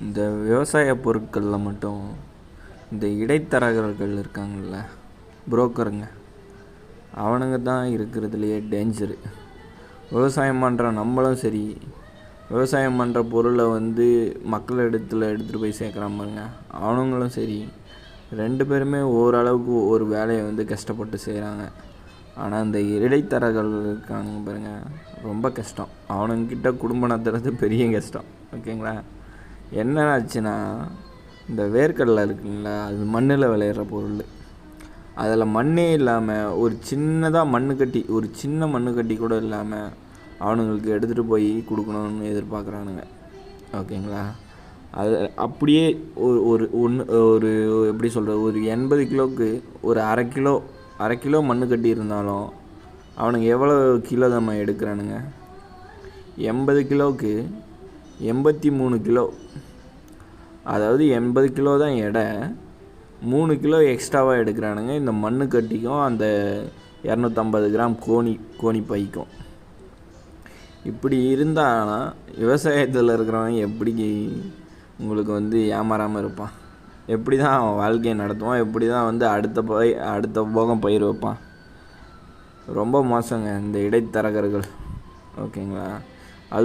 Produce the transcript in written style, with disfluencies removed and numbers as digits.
இந்த விவசாய பொருட்களில் மட்டும் இந்த இடைத்தரகர்கள் இருக்காங்கள்ல, புரோக்கருங்க, அவனுங்க தான் இருக்கிறதுலையே டேஞ்சரு. விவசாயம் பண்ணுற நம்மளும் சரி, விவசாயம் பண்ணுற பொருளை மக்கள் எடுத்துகிட்டு போய் சேர்க்குறான் பாருங்க, அவனுங்களும் சரி, 2 பேருமே ஓரளவுக்கு ஒரு வேலையை கஷ்டப்பட்டு செய்கிறாங்க. ஆனால் இந்த இடைத்தரகர்கள் இருக்கானுங்க பாருங்கள், ரொம்ப கஷ்டம். அவனுங்கிட்ட குடும்பம் நடத்துறது பெரிய கஷ்டம். ஓகேங்களா? என்ன ஆச்சுன்னா, இந்த வேர்க்கடலை இருக்குங்களா, அது மண்ணில் விளையிற பொருள். அதில் மண்ணே இல்லாமல் ஒரு சின்னதாக ஒரு சின்ன மண்ணுக்கட்டி கூட இல்லாமல் அவனுங்களுக்கு எடுத்துகிட்டு போய் கொடுக்கணும்னு எதிர்பார்க்குறானுங்க. ஓகேங்களா? அது அப்படியே ஒரு எப்படி சொல்கிறது, ஒரு 80 கிலோவுக்கு ஒரு அரை கிலோ மண்ணு கட்டி இருந்தாலும் அவனுங்க எவ்வளோ கிலோ தான் எடுக்கிறானுங்க? 80 கிலோவுக்கு 83 கிலோ. அதாவது 80 கிலோ தான் எடை, 3 கிலோ எக்ஸ்ட்ராவாக எடுக்கிறானுங்க இந்த மண்ணு கட்டிக்கும் அந்த 250 கிராம் கோணி பைக்கும். இப்படி இருந்தானா விவசாயத்தில் இருக்கிறவன் எப்படி உங்களுக்கு ஏமாறாமல் இருப்பான்? எப்படி தான் அவன் வாழ்க்கையை நடத்துவான்? எப்படி தான் அடுத்த போகம் பயிர் வைப்பான்? ரொம்ப மோசங்க இந்த இடைத்தரகர்கள். ஓகேங்களா?